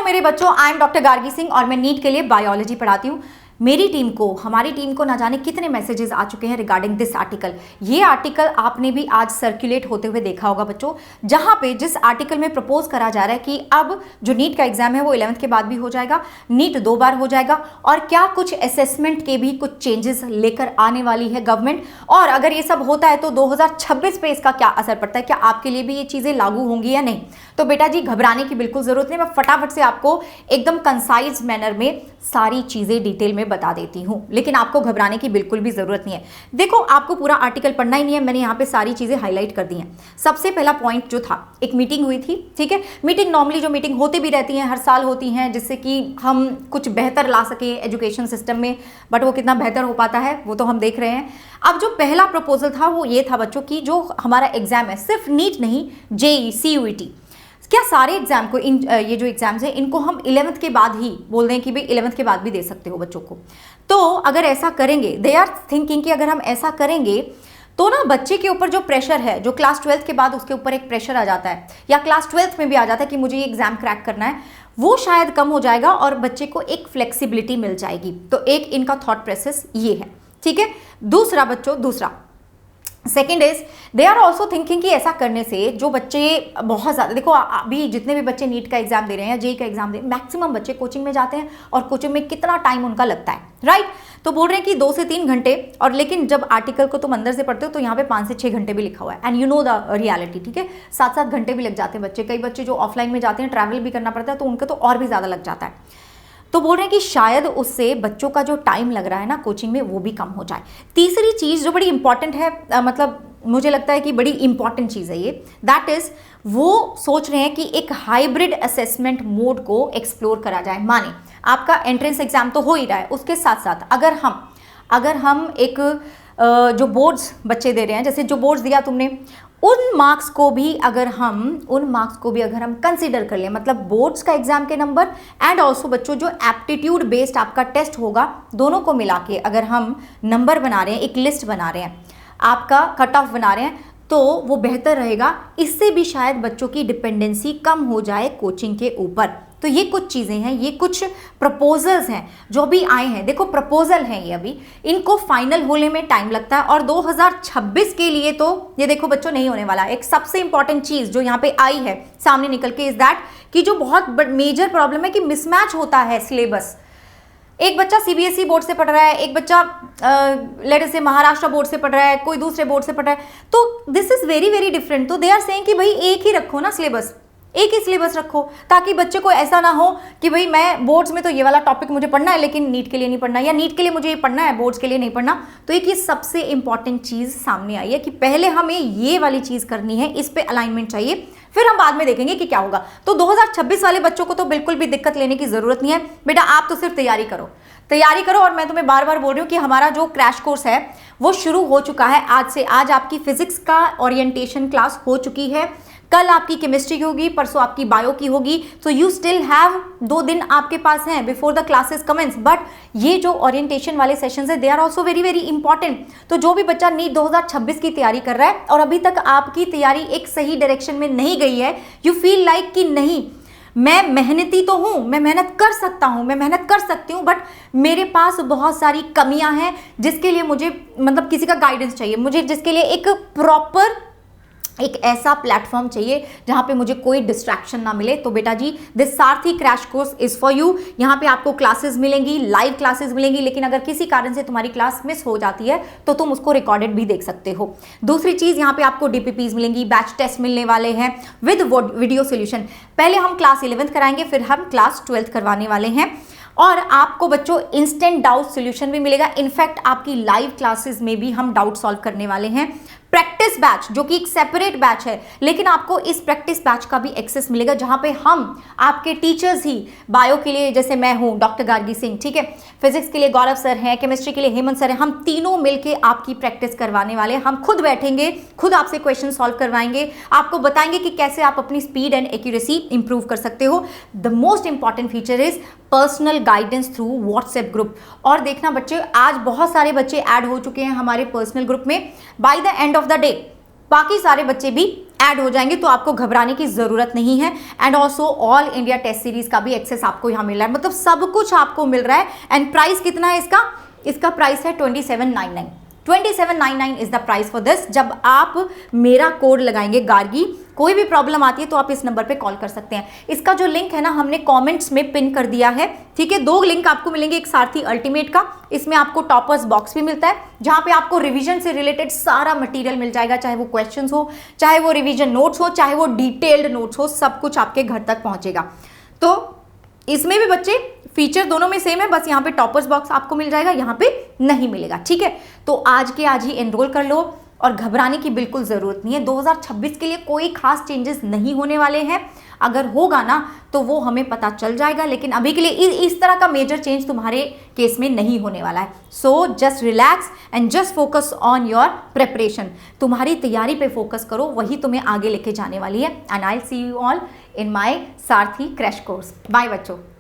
मेरे बच्चों, I am doctor Gargi Singh और मैं नीट के लिए बायोलॉजी पढ़ाती हूँ। हमारी टीम को ना जाने कितने मैसेजेस आ चुके हैं रिगार्डिंग दिस आर्टिकल। ये आर्टिकल आपने भी आज सर्कुलेट होते हुए देखा होगा बच्चों, जहां पे जिस आर्टिकल में प्रपोज करा जा रहा है कि अब जो नीट का एग्जाम है वो 11th के बाद भी हो जाएगा, नीट 2 बार हो जाएगा, और क्या कुछ असेसमेंट के भी कुछ चेंजेस लेकर आने वाली है गवर्नमेंट। और अगर ये सब होता है तो 2026 पे इसका क्या असर पड़ता है, क्या आपके लिए भी ये चीजें लागू होंगी या नहीं। तो बेटा जी घबराने की बिल्कुल जरूरत नहीं, मैं फटाफट से आपको एकदम कंसाइज मैनर में सारी चीजें डिटेल में बता देती हूं, लेकिन आपको घबराने की बिल्कुल भी जरूरत नहीं है। देखो आपको पूरा आर्टिकल पढ़ना ही नहीं है, मैंने यहां पे सारी चीजें हाईलाइट कर दी हैं। सबसे पहला पॉइंट जो था, एक मीटिंग हुई थी, ठीक है। मीटिंग नॉर्मली जो मीटिंग होती भी रहती हैं, हर साल होती हैं, जिससे कि हम कुछ बेहतर ला सके एजुकेशन सिस्टम में, बट वो कितना बेहतर हो पाता है वो तो हम देख रहे हैं। अब जो पहला प्रपोजल था वो ये था बच्चों की, जो हमारा एग्जाम है, सिर्फ नीट नहीं, जेई, CUET, क्या सारे एग्जाम को ये जो एग्जाम्स है इनको हम 11th के बाद ही बोल दें कि भाई 11th के बाद भी दे सकते हो बच्चों को। तो अगर ऐसा करेंगे, दे आर थिंकिंग कि अगर हम ऐसा करेंगे तो ना बच्चे के ऊपर जो प्रेशर है, जो क्लास 12th के बाद उसके ऊपर एक प्रेशर आ जाता है, या क्लास 12th में भी आ जाता है कि मुझे ये एग्जाम क्रैक करना है, वो शायद कम हो जाएगा और बच्चे को एक फ्लेक्सिबिलिटी मिल जाएगी। तो एक इनका थॉट प्रोसेस ये है, ठीक है। दूसरा बच्चों, दूसरा second is they are also thinking कि ऐसा करने से जो बच्चे बहुत ज़्यादा, देखो अभी जितने भी बच्चे नीट का एग्जाम दे रहे हैं या जेई का एग्जाम दे रहे हैं, मैक्सिमम बच्चे कोचिंग में जाते हैं और कोचिंग में कितना टाइम उनका लगता है, राइट। तो बोल रहे हैं कि 2 से 3 घंटे, और लेकिन जब आर्टिकल को तुम अंदर से पढ़ते हो तो यहाँ पे 5 से 6 घंटे भी लिखा हुआ है, and you know the reality, ठीक है। 7-7 घंटे भी लग जाते हैं बच्चे, कई बच्चे जो ऑफलाइन में जाते हैं ट्रैवल भी करना पड़ता है तो उनका तो और भी ज़्यादा लग जाता है। तो बोल रहे हैं कि शायद उससे बच्चों का जो टाइम लग रहा है ना कोचिंग में वो भी कम हो जाए। तीसरी चीज़ जो बड़ी इंपॉर्टेंट है, मतलब मुझे लगता है कि बड़ी इंपॉर्टेंट चीज़ है ये, दैट इज वो सोच रहे हैं कि एक हाइब्रिड असेसमेंट मोड को एक्सप्लोर करा जाए। माने आपका एंट्रेंस एग्जाम तो हो ही रहा है, उसके साथ साथ अगर हम एक जो बोर्ड्स बच्चे दे रहे हैं, जैसे जो बोर्ड्स दिया तुमने, उन मार्क्स को भी अगर हम कंसीडर कर लें, मतलब बोर्ड्स का एग्जाम के नंबर एंड ऑल्सो बच्चों जो एप्टीट्यूड बेस्ड आपका टेस्ट होगा, दोनों को मिला के अगर हम नंबर बना रहे हैं, एक लिस्ट बना रहे हैं, आपका कट ऑफ बना रहे हैं, तो वो बेहतर रहेगा। इससे भी शायद बच्चों की डिपेंडेंसी कम हो जाए कोचिंग के ऊपर। तो ये कुछ चीज़ें हैं, ये कुछ प्रपोजल्स हैं जो भी आए हैं। देखो प्रपोजल हैं ये, अभी इनको फाइनल होने में टाइम लगता है, और 2026 के लिए तो ये देखो बच्चों नहीं होने वाला। एक सबसे इंपॉर्टेंट चीज़ जो यहाँ पे आई है सामने निकल के इज दैट कि जो बहुत मेजर प्रॉब्लम है कि मिसमैच होता है सिलेबस। एक बच्चा CBSE बोर्ड से पढ़ रहा है, एक बच्चा लेट से महाराष्ट्र बोर्ड से पढ़ रहा है, कोई दूसरे बोर्ड से पढ़ रहा है, तो this is very very different. तो दे आर सेइंग कि भाई एक ही रखो ना सिलेबस, एक ही सिलेबस रखो, ताकि बच्चे को ऐसा ना हो कि भाई मैं बोर्ड्स में तो ये वाला टॉपिक मुझे पढ़ना है लेकिन नीट के लिए नहीं पढ़ना, या नीट के लिए मुझे ये पढ़ना है बोर्ड्स के लिए नहीं पढ़ना। तो एक ये सबसे इंपॉर्टेंट चीज़ सामने आई है कि पहले हमें ये वाली चीज़ करनी है, इस पे अलाइनमेंट चाहिए, फिर हम बाद में देखेंगे कि क्या होगा। तो 2026 वाले बच्चों को तो बिल्कुल भी दिक्कत लेने की जरूरत नहीं है बेटा, आप तो सिर्फ तैयारी करो। और मैं तुम्हें बार बार बोल रही हूँ कि हमारा जो क्रैश कोर्स है वो शुरू हो चुका है आज से। आज आपकी फिजिक्स का ओरिएंटेशन क्लास हो चुकी है, कल आपकी केमिस्ट्री की होगी, परसों आपकी बायो की होगी। तो यू स्टिल हैव 2 दिन आपके पास हैं before the classes commence, but ये जो ओरिएंटेशन वाले सेशंस है they are also very very important. तो जो भी बच्चा नीट 2026 की तैयारी कर रहा है और अभी तक आपकी तैयारी एक सही डायरेक्शन में नहीं गई है, यू फील लाइक कि नहीं मैं मेहनती तो हूँ, मैं मेहनत कर सकता हूँ, मैं मेहनत कर सकती हूँ, बट मेरे पास बहुत सारी कमियां हैं जिसके लिए मुझे मतलब किसी का गाइडेंस चाहिए, मुझे जिसके लिए एक प्रॉपर एक ऐसा प्लेटफॉर्म चाहिए जहां पे मुझे कोई डिस्ट्रैक्शन ना मिले। तो बेटा जी this Sarathi crash course is for you. यहाँ पे आपको क्लासेस मिलेंगी, लाइव क्लासेस मिलेंगी, लेकिन अगर किसी कारण से तुम्हारी क्लास मिस हो जाती है तो तुम उसको रिकॉर्डेड भी देख सकते हो। दूसरी चीज, यहाँ पे आपको DPPs मिलेंगी, बैच टेस्ट मिलने वाले हैं विद वीडियो सोल्यूशन। पहले हम क्लास 11th कराएंगे, फिर हम क्लास 12th करवाने वाले हैं, और आपको बच्चों इंस्टेंट डाउट सोल्यूशन भी मिलेगा। इनफैक्ट आपकी लाइव क्लासेस में भी हम डाउट सॉल्व करने वाले हैं। प्रैक्टिस बैच जो कि एक सेपरेट बैच है, लेकिन आपको इस प्रैक्टिस बैच का भी एक्सेस मिलेगा, जहां पे हम आपके टीचर्स ही, बायो के लिए जैसे मैं हूं डॉक्टर गार्गी सिंह, ठीक है, फिजिक्स के लिए गौरव सर हैं, केमिस्ट्री के लिए हेमंत सर हैं, हम तीनों मिलके आपकी प्रैक्टिस करवाने वाले हैं। हम खुद बैठेंगे, खुद आपसे क्वेश्चन सॉल्व करवाएंगे, आपको बताएंगे कि कैसे आप अपनी स्पीड एंड एक्यूरेसी इंप्रूव कर सकते हो। The most important feature is personal guidance through WhatsApp group. और देखना बच्चे, आज बहुत सारे बच्चे ऐड हो चुके हैं हमारे पर्सनल ग्रुप में। By the end of the day बाकी सारे बच्चे भी ऐड हो जाएंगे, तो आपको घबराने की जरूरत नहीं है। And also all India test series का भी एक्सेस आपको यहाँ मिल रहा है, मतलब सब कुछ आपको मिल रहा है। एंड प्राइस कितना है इसका प्राइस है 2799। 2799 is the price for this. जब आप मेरा कोड लगाएंगे गार्गी, कोई भी प्रॉब्लम आती है तो आप इस नंबर पे कॉल कर सकते हैं। इसका जो लिंक है ना, हमने कमेंट्स में पिन कर दिया है, ठीक है। 2 लिंक आपको मिलेंगे, एक सारथी अल्टीमेट का, इसमें आपको टॉपर्स बॉक्स भी मिलता है जहां पे आपको रिवीजन से रिलेटेड सारा मटेरियल मिल जाएगा, चाहे वो क्वेश्चंस हो, चाहे वो रिवीजन नोट्स हो, चाहे वो डिटेल्ड नोट्स हो, सब कुछ आपके घर तक पहुंचेगा। तो इसमें भी बच्चे फीचर दोनों में सेम है, बस यहाँ पे टॉपर्स बॉक्स आपको मिल जाएगा, यहाँ पे नहीं मिलेगा, ठीक है। तो आज के आज ही एनरोल कर लो और घबराने की बिल्कुल जरूरत नहीं है। 2026 के लिए कोई खास चेंजेस नहीं होने वाले हैं, अगर होगा ना तो वो हमें पता चल जाएगा, लेकिन अभी के लिए इस तरह का मेजर चेंज तुम्हारे केस में नहीं होने वाला है। So just relax and just focus on your preparation. तुम्हारी तैयारी पे फोकस करो, वही तुम्हें आगे लेके जाने वाली है। And I see you all in my Sarathi crash course. Bye बच्चों।